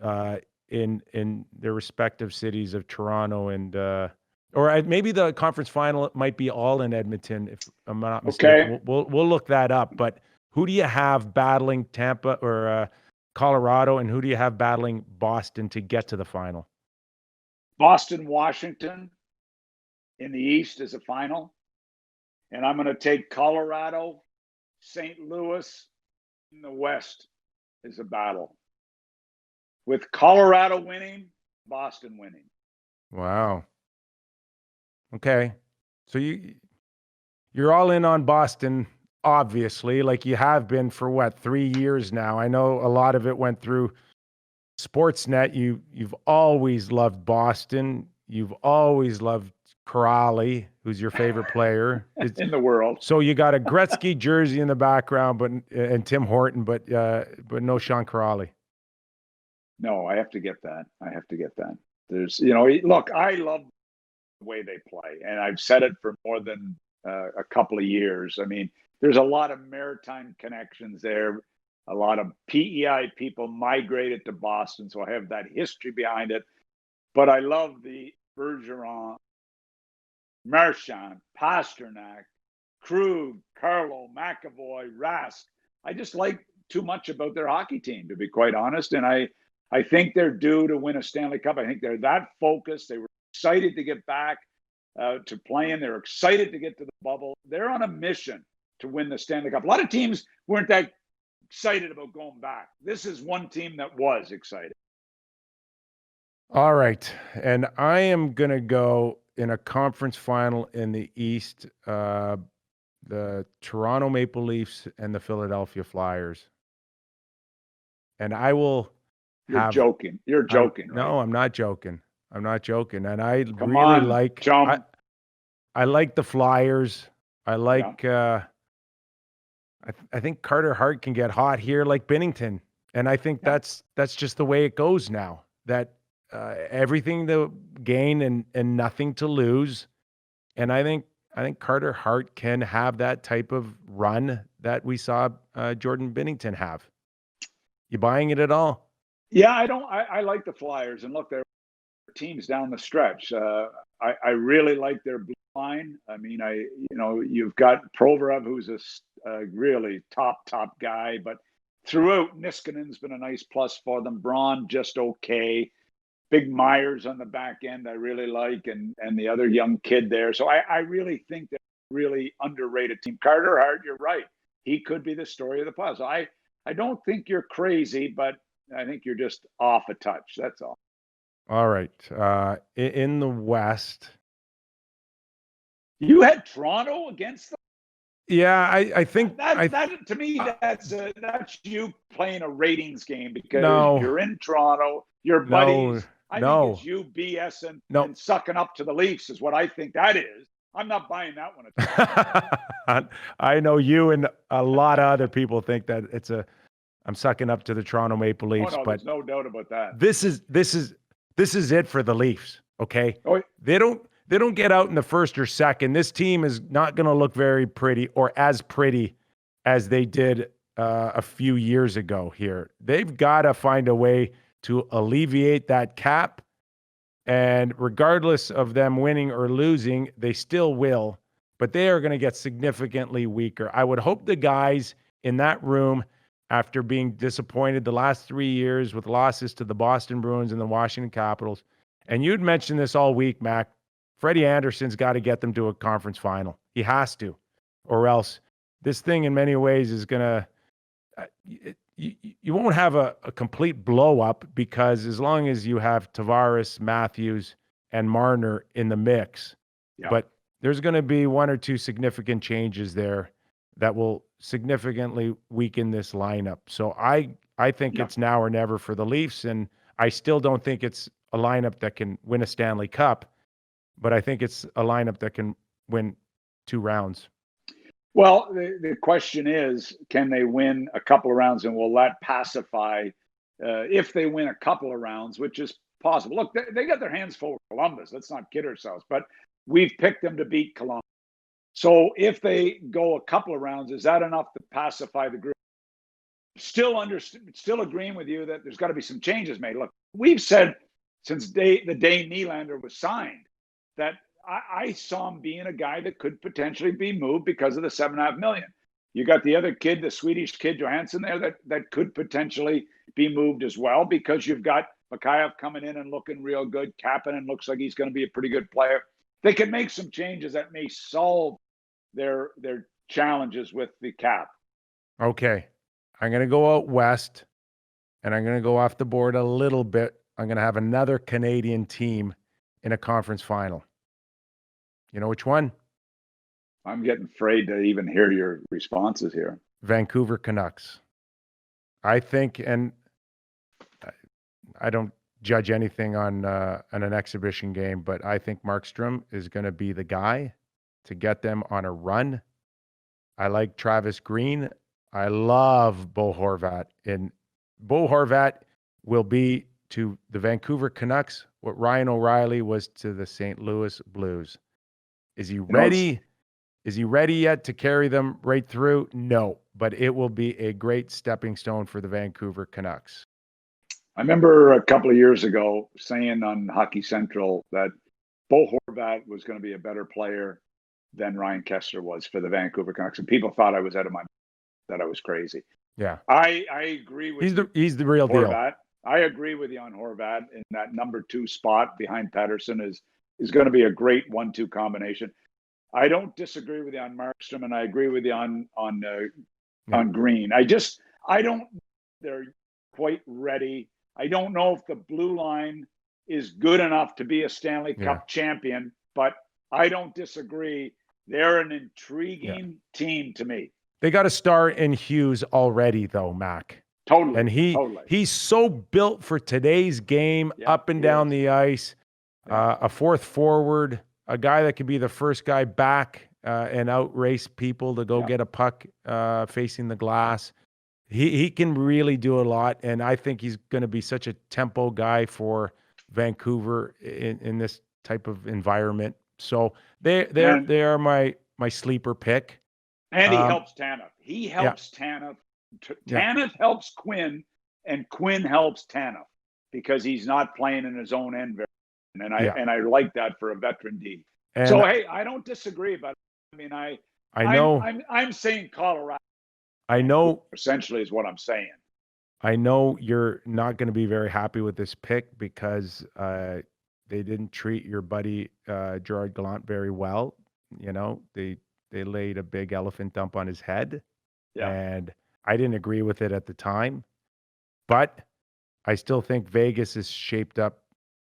in their respective cities of Toronto and or maybe the conference final might be all in Edmonton, if I'm not mistaken. Okay. We'll look that up, but who do you have battling Tampa or Colorado, and who do you have battling Boston to get to the final? Boston, Washington in the East is a final. And I'm going to take Colorado, St. Louis in the West is a battle. With Colorado winning, Boston winning. Wow. Okay. So you're all in on Boston. Obviously, like you have been for 3 years now. I know a lot of it went through Sportsnet. You've always loved Boston. You've always loved Kuraly, who's your favorite player in the world. So you got a Gretzky jersey in the background, and Tim Horton, but no Sean Kuraly. No, I have to get that. There's, look, I love the way they play, and I've said it for more than a couple of years. I mean, there's a lot of maritime connections there. A lot of PEI people migrated to Boston, so I have that history behind it. But I love the Bergeron, Marchand, Pasternak, Krug, Carlo, McAvoy, Rask. I just like too much about their hockey team, to be quite honest. And I think they're due to win a Stanley Cup. I think they're that focused. They were excited to get back to play in. They're excited to get to the bubble. They're on a mission to win the Stanley Cup. A lot of teams weren't that excited about going back. This is one team that was excited. All right. And I am going to go in a conference final in the East, the Toronto Maple Leafs and the Philadelphia Flyers. And I will You're joking. You're joking, right? No, I'm not joking. I'm not joking. And I Come really on, like chum. I like the Flyers. I like I think Carter Hart can get hot here like Binnington. And I think that's just the way it goes now. That everything to gain and nothing to lose. And I think Carter Hart can have that type of run that we saw Jordan Binnington have. You buying it at all? Yeah, I like the Flyers, and look, they're teams down the stretch. I really like their blue line. I mean, you've got Provorov, who's a really top guy, but throughout, Niskanen's been a nice plus for them. Braun just okay. Big Myers on the back end, I really like, and the other young kid there. So I really think they're a really underrated team. Carter Hart, you're right. He could be the story of the puzzle. I don't think you're crazy, but I think you're just off a touch. That's all. All right. In the West. You had Toronto against them? Yeah, I think that to me that's you playing a ratings game because you're in Toronto, your buddies. I think it's you BSing and sucking up to the Leafs is what I think that is. I'm not buying that one. I know you and a lot of other people think that I'm sucking up to the Toronto Maple Leafs, but there's no doubt about that. This is it for the Leafs, okay? Oh, they don't get out in the first or second. This team is not going to look very pretty or as pretty as they did a few years ago here. They've got to find a way to alleviate that cap. And regardless of them winning or losing, they still will. But they are going to get significantly weaker. I would hope the guys in that room, after being disappointed the last 3 years with losses to the Boston Bruins and the Washington Capitals, and you'd mentioned this all week, Mac, Freddy Anderson's got to get them to a conference final. He has to, or else this thing in many ways is going to you won't have a complete blow up, because as long as you have Tavares, Matthews, and Marner in the mix, but there's going to be one or two significant changes there that will significantly weaken this lineup. So I think it's now or never for the Leafs, and I still don't think it's a lineup that can win a Stanley Cup, but I think it's a lineup that can win 2 rounds. Well, the question is, can they win a couple of rounds, and will that pacify if they win a couple of rounds, which is possible? Look, they got their hands full with Columbus. Let's not kid ourselves, but we've picked them to beat Columbus. So if they go a couple of rounds, is that enough to pacify the group? Still agreeing with you that there's got to be some changes made. Look, we've said since the day Nylander was signed that I saw him being a guy that could potentially be moved because of the $7.5 million. You got the other kid, the Swedish kid Johansson there, that could potentially be moved as well, because you've got Mikheyev coming in and looking real good. Kapanen looks like he's going to be a pretty good player. They can make some changes that may solve their challenges with the cap. Okay. I'm going to go out west, and I'm going to go off the board a little bit. I'm going to have another Canadian team in a conference final. You know which one? I'm getting afraid to even hear your responses here. Vancouver Canucks. I think, and I don't judge anything on an exhibition game, but I think Markstrom is going to be the guy to get them on a run. I like Travis Green. I love Bo Horvat. And Bo Horvat will be to the Vancouver Canucks what Ryan O'Reilly was to the St. Louis Blues. Is he ready? Is he ready yet to carry them right through? No, but it will be a great stepping stone for the Vancouver Canucks. I remember a couple of years ago saying on Hockey Central that Bo Horvat was going to be a better player than Ryan Kessler was for the Vancouver Canucks, and people thought I was out of my mind, that I was crazy. Yeah, I agree with he's the real Horvat. deal. I agree with you on Horvat in that number 2 spot behind Pettersson is is going to be a great 1-2 combination. I don't disagree with you on Markstrom, and I agree with you on Green. I don't. They're quite ready. I don't know if the blue line is good enough to be a Stanley Cup champion, but I don't disagree. They're an intriguing team to me. They got a star in Hughes already, though, Mac. Totally. And he's so built for today's game, up and down the ice. A fourth forward, a guy that could be the first guy back and outrace people to go get a puck facing the glass. He can really do a lot, and I think he's going to be such a tempo guy for Vancouver in this type of environment. So they are my sleeper pick. And he helps Tanev. He helps Tanev. Tanev helps Quinn, and Quinn helps Tanev because he's not playing in his own end. And I like that for a veteran D. And so hey, I don't disagree, but I mean I know I'm saying Colorado. I know essentially is what I'm saying. I know you're not going to be very happy with this pick because they didn't treat your buddy Gerard Gallant very well. You know, they laid a big elephant dump on his head. Yeah. And I didn't agree with it at the time. But I still think Vegas is shaped up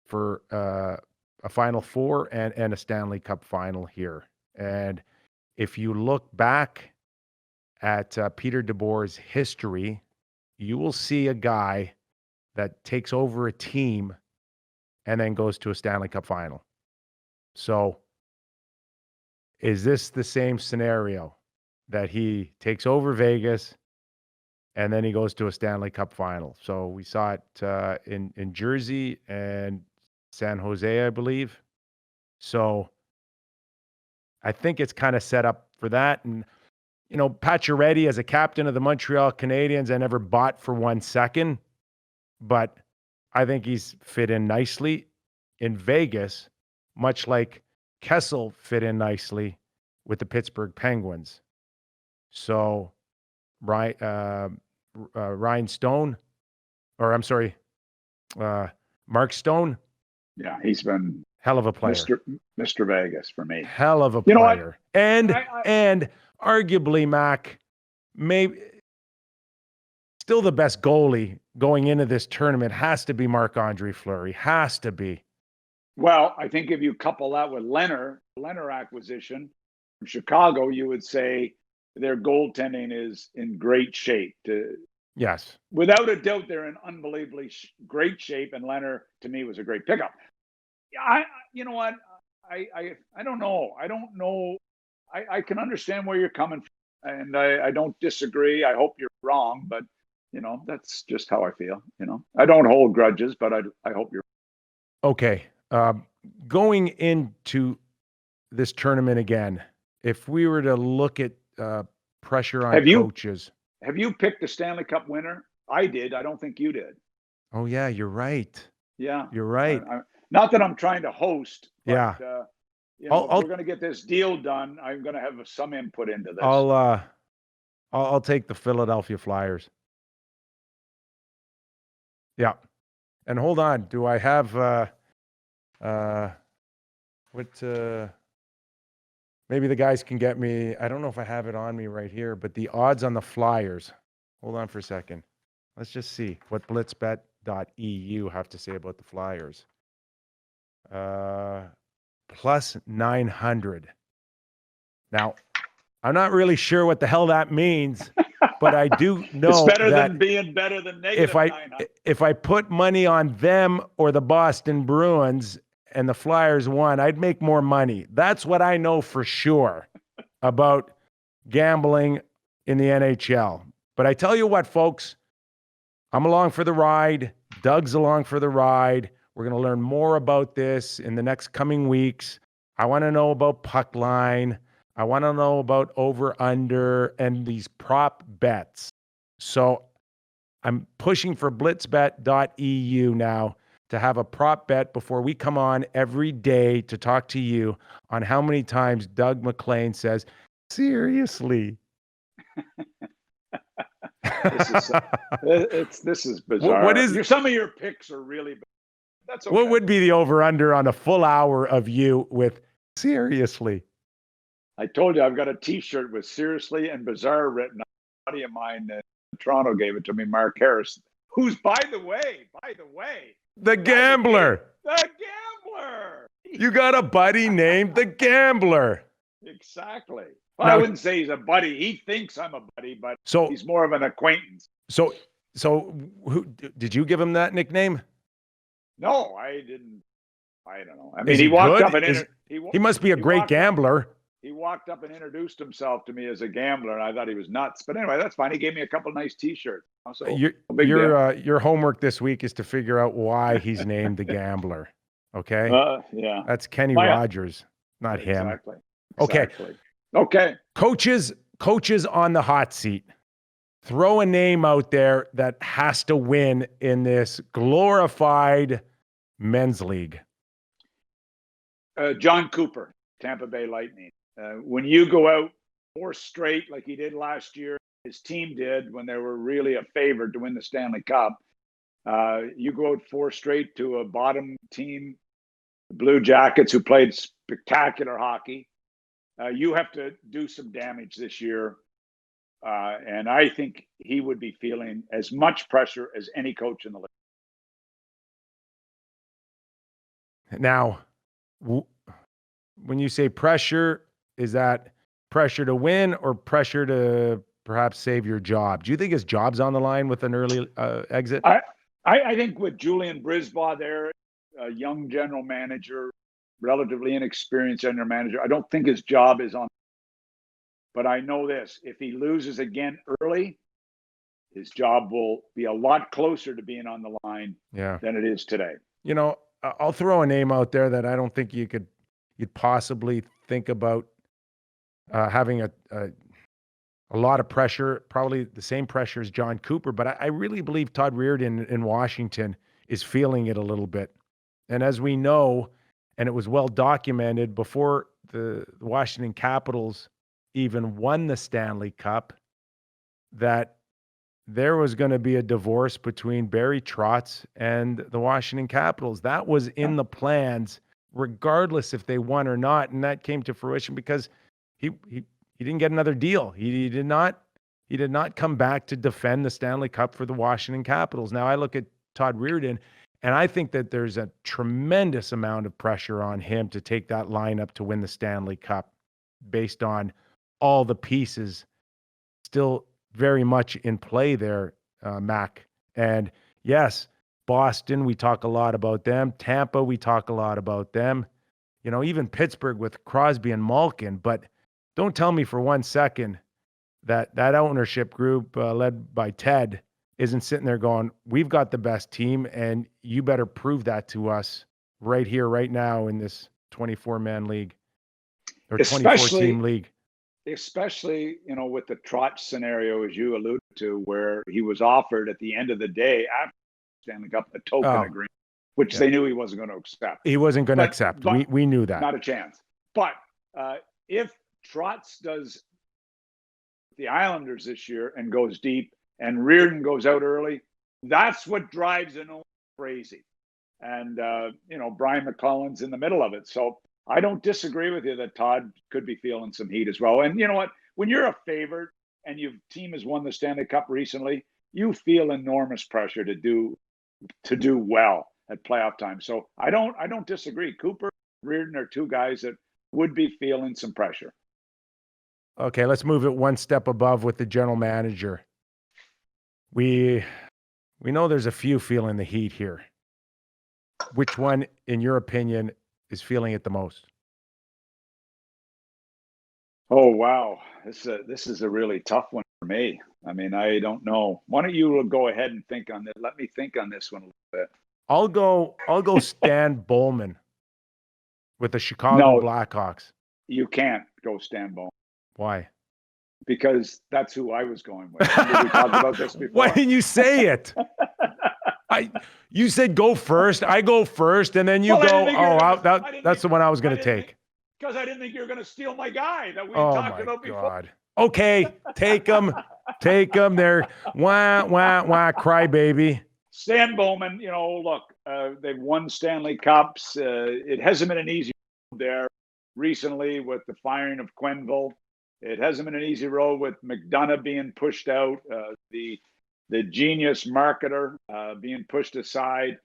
for a Final Four and a Stanley Cup final here. And if you look back at Peter DeBoer's history, you will see a guy that takes over a team and then goes to a Stanley Cup final. So is this the same scenario that he takes over Vegas and then he goes to a Stanley Cup final? So we saw it in Jersey and San Jose, I believe. So I think it's kind of set up for that. And, you know, Pacioretty as a captain of the Montreal Canadiens, I never bought for 1 second, but I think he's fit in nicely in Vegas, much like Kessel fit in nicely with the Pittsburgh Penguins. So Ryan Stone, or I'm sorry, Mark Stone. Yeah, he's been hell of a player. Mr. Vegas for me. Hell of a player. And arguably, Mac, maybe still the best goalie going into this tournament has to be Marc-Andre Fleury. Has to be. Well, I think if you couple that with Leonard acquisition from Chicago, you would say their goaltending is in great shape. Yes. Without a doubt, they're in unbelievably great shape, and Leonard, to me, was a great pickup. You know what? I don't know. I don't know. I can understand where you're coming from, and I don't disagree. I hope you're wrong, but, you know, that's just how I feel. You know, I don't hold grudges, but I hope you're okay. Going into this tournament again, if we were to look at pressure on coaches. Have you picked the Stanley Cup winner? I did. I don't think you did. Oh, yeah, you're right. Yeah. You're right. Not that I'm trying to host, but, yeah. You know, if we're going to get this deal done, I'm going to have some input into this. I'll take the Philadelphia Flyers. Yeah. And hold on. Do I have maybe the guys can get me. I don't know if I have it on me right here, but the odds on the Flyers. Hold on for a second. Let's just see what blitzbet.eu have to say about the Flyers. Plus 900. Now, I'm not really sure what the hell that means, but I do know it's better than being better than negative 900. If I put money on them or the Boston Bruins and the Flyers won, I'd make more money. That's what I know for sure about gambling in the NHL. But I tell you what, folks, I'm along for the ride. Doug's along for the ride. We're going to learn more about this in the next coming weeks. I want to know about puck line. I want to know about over under and these prop bets. So I'm pushing for blitzbet.eu now to have a prop bet before we come on every day to talk to you on how many times Doug Maclean says, seriously. This is bizarre. What is some of your picks are really bad. That's okay. What would be the over-under on a full hour of you with seriously? I told you I've got a T-shirt with seriously and bizarre written. A buddy of mine in Toronto gave it to me, Mark Harris, who's by the way, The Gambler. the Gambler. You got a buddy named The Gambler. Exactly. Well, Now, I wouldn't say he's a buddy. He thinks I'm a buddy, but so he's more of an acquaintance. So who did you give him that nickname? No, I didn't. I don't know. I mean, Is he walked good? up and He must be a great gambler. He walked up and introduced himself to me as a gambler, and I thought he was nuts. But anyway, that's fine. He gave me a couple of nice T-shirts. So Your homework this week is to figure out why he's named The Gambler. Okay? Yeah. That's Kenny Rogers, not him. Exactly. Okay. Okay. Coaches on the hot seat. Throw a name out there that has to win in this glorified men's league. John Cooper, Tampa Bay Lightning. When you go out 4 straight like he did last year, his team did when they were really a favorite to win the Stanley Cup. You go out 4 straight to a bottom team, the Blue Jackets, who played spectacular hockey. You have to do some damage this year. And I think he would be feeling as much pressure as any coach in the league. Now, when you say pressure, is that pressure to win or pressure to perhaps save your job? Do you think his job's on the line with an early exit? I think with Julian Brisbaugh there, a young general manager, relatively inexperienced general manager, I don't think his job is on. But I know this, if he loses again early, his job will be a lot closer to being on the line than it is today. You know, I'll throw a name out there that I don't think you'd possibly think about having a lot of pressure, probably the same pressure as John Cooper. But I really believe Todd Reirden in Washington is feeling it a little bit. And as we know, and it was well documented before the Washington Capitals even won the Stanley Cup, that there was going to be a divorce between Barry Trotz and the Washington Capitals. That was in the plans, regardless if they won or not. And that came to fruition because he didn't get another deal. He did not come back to defend the Stanley Cup for the Washington Capitals. Now I look at Todd Reirden, and I think that there's a tremendous amount of pressure on him to take that lineup to win the Stanley Cup based on all the pieces still very much in play there, Mac. And yes, Boston, we talk a lot about them. Tampa, we talk a lot about them. You know, even Pittsburgh with Crosby and Malkin. But don't tell me for 1 second that ownership group led by Ted isn't sitting there going, we've got the best team, and you better prove that to us right here, right now in this 24-man league or 24-team league. Especially, you know, with the Trotz scenario, as you alluded to, where he was offered at the end of the day after Stanley Cup a token agreement, which they knew he wasn't going to accept. He wasn't going to accept. We knew that. Not a chance. But if Trotz does the Islanders this year and goes deep, and Reirden goes out early, that's what drives an owner crazy. And, you know, Brian McClellan's in the middle of it. So I don't disagree with you that Todd could be feeling some heat as well. And you know what? When you're a favorite and your team has won the Stanley Cup recently, you feel enormous pressure to do well at playoff time. So I don't disagree. Cooper, Reirden are 2 guys that would be feeling some pressure. Okay, let's move it one step above with the general manager. We know there's a few feeling the heat here. Which one, in your opinion, is feeling it the most? Oh, wow. This is a really tough one for me. I mean, I don't know. Why don't you go ahead and think on this? Let me think on this one a little bit. I'll go Stan Bowman with the Chicago Blackhawks. You can't go Stan Bowman. Why? Because that's who I was going with. We talked about this before. Why didn't you say it? You said go first. I go first, and then you go. That's the one I was going to take. Because I didn't think you were going to steal my guy that we talked about before. God. Okay, take him there. Wah, wah, wah, cry baby. Stan Bowman, look, they've won Stanley Cups. It hasn't been an easy road there recently with the firing of Quenneville. It hasn't been an easy road with McDonough being pushed out, the genius marketer being pushed aside.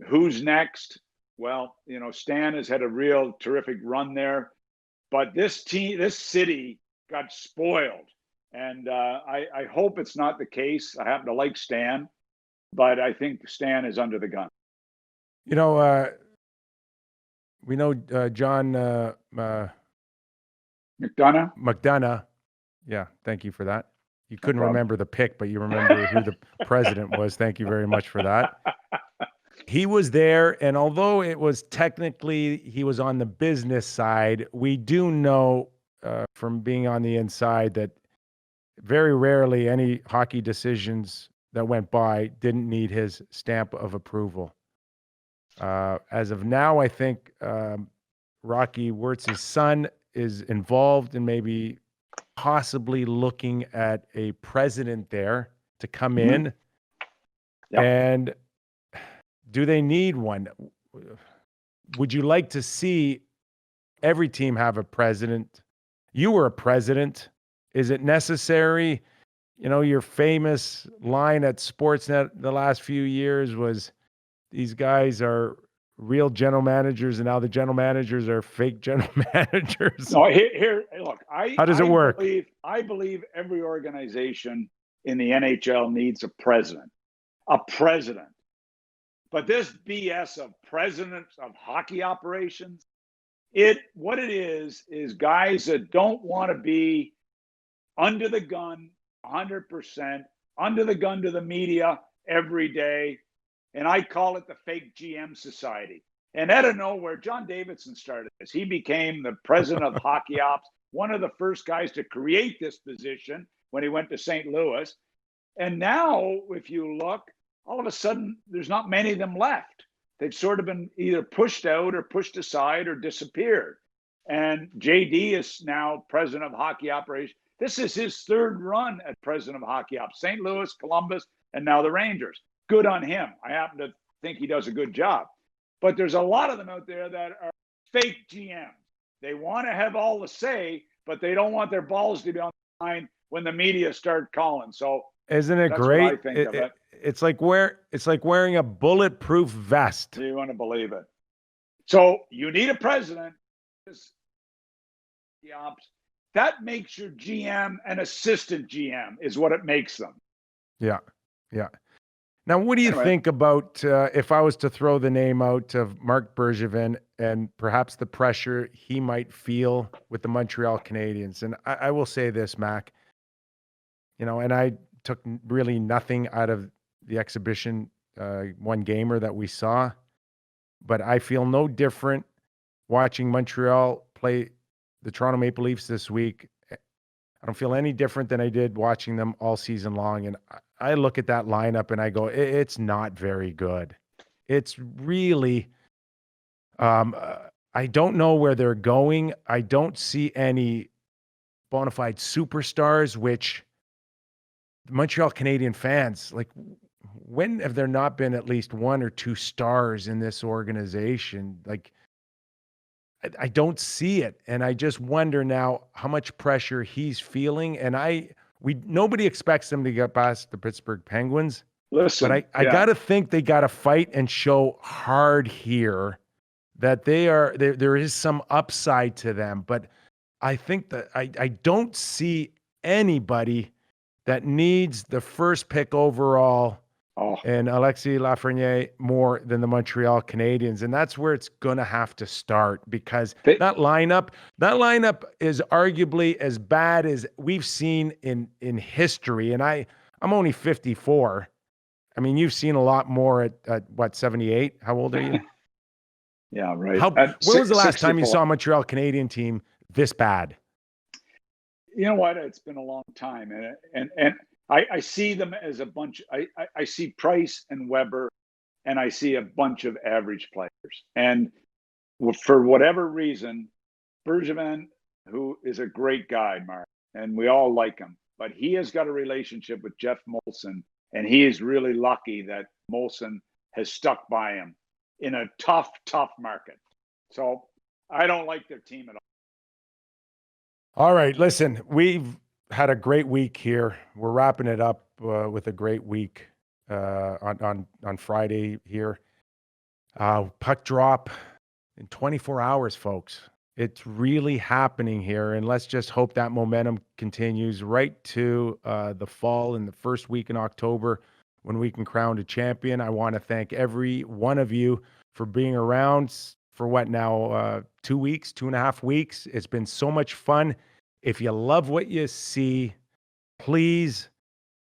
Who's next? Well, Stan has had a real terrific run there, but this city got spoiled. And I hope it's not the case. I happen to like Stan, but I think Stan is under the gun. We know John McDonough. Yeah, thank you for that. You couldn't remember the pick, but you remember who the president was. Thank you very much for that. He was there, and although it was technically he was on the business side, we do know from being on the inside that very rarely any hockey decisions that went by didn't need his stamp of approval. As of now, I think Rocky Wirtz's son is involved in maybe possibly looking at a president there to come in. Yep. And do they need one? Would you like to see every team have a president? You were a president. Is it necessary? Your famous line at Sportsnet the last few years was, these guys are real general managers, and now the general managers are fake general managers. No, here, look. How does it work? I believe every organization in the NHL needs a president. A president. But this BS of presidents of hockey operations, what it is guys that don't want to be under the gun 100%, under the gun to the media every day. And I call it the fake GM society. And out of nowhere, John Davidson started this. He became the president of hockey ops, one of the first guys to create this position when he went to St. Louis. And now, if you look, all of a sudden, there's not many of them left. They've sort of been either pushed out or pushed aside or disappeared. And JD is now president of hockey operations. This is his third run at president of hockey ops. St. Louis, Columbus, and now the Rangers. Good on him. I happen to think he does a good job. But there's a lot of them out there that are fake GMs. They want to have all the say, but they don't want their balls to be on the line when the media start calling. So isn't it great? It's like wearing a bulletproof vest. You want to believe it. So you need a president. That makes your GM an assistant GM is what it makes them. Yeah. Now, what do you think about if I was to throw the name out of Marc Bergevin and perhaps the pressure he might feel with the Montreal Canadiens? And I will say this, Mac, and I took really nothing out of the exhibition one gamer that we saw, but I feel no different watching Montreal play the Toronto Maple Leafs this week. I don't feel any different than I did watching them all season long. And I look at that lineup and I go, it's not very good. It's really, I don't know where they're going. I don't see any bona fide superstars, which the Montreal Canadian fans, like, when have there not been at least one or two stars in this organization? Like, I don't see it. And I just wonder now how much pressure he's feeling. And nobody expects them to get past the Pittsburgh Penguins. Listen, but I got to think they got to fight and show hard here that there is some upside to them. But I think that I don't see anybody that needs the first pick overall and Alexis Lafreniere more than the Montreal Canadiens. And that's where it's going to have to start, because that lineup is arguably as bad as we've seen in history. And I'm only 54. I mean, you've seen a lot more at what, 78? How old are you? Yeah, right. When was the last time you saw a Montreal Canadian team this bad? You know what? It's been a long time. And I see them as a bunch. I see Price and Weber, and I see a bunch of average players. And for whatever reason, Bergevin, who is a great guy, Mark, and we all like him, but he has got a relationship with Jeff Molson, and he is really lucky that Molson has stuck by him in a tough market. So I don't like their team at all. All right, listen, we've had a great week here. We're wrapping it up with a great week on Friday here. Puck drop in 24 hours, folks. It's really happening here, and let's just hope that momentum continues right to the fall and the first week in October when we can crown a champion. I want to thank every one of you for being around for what now, 2 weeks, 2.5 weeks. It's been so much fun. If you love what you see, please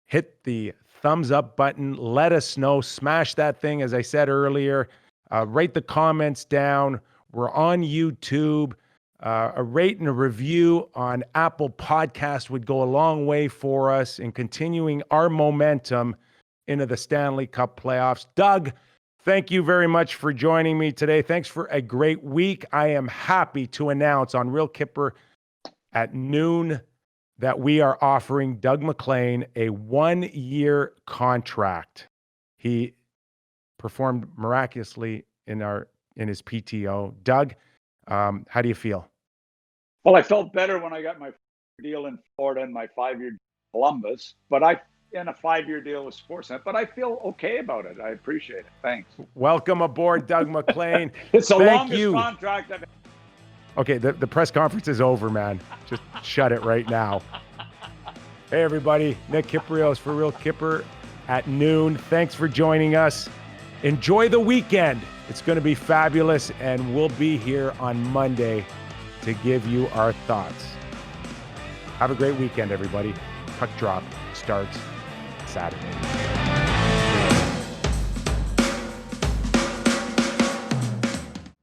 hit the thumbs up button. Let us know. Smash that thing, as I said earlier. Write the comments down. We're on YouTube. A rate and a review on Apple Podcast would go a long way for us in continuing our momentum into the Stanley Cup playoffs. Doug, thank you very much for joining me today. Thanks for a great week. I am happy to announce on Real Kyper at noon that we are offering Doug Maclean a 1-year contract. He performed miraculously in his PTO. Doug, how do you feel? Well, I felt better when I got my deal in Florida and my 5-year in Columbus, and a 5-year deal with Sportsnet, but I feel okay about it. I appreciate it. Thanks. Welcome aboard, Doug Maclean. It's the longest contract I've. Okay, the press conference is over, man. Just shut it right now. Hey, everybody. Nick Kypreos for Real Kyper at noon. Thanks for joining us. Enjoy the weekend. It's going to be fabulous, and we'll be here on Monday to give you our thoughts. Have a great weekend, everybody. Puck drop starts Saturday.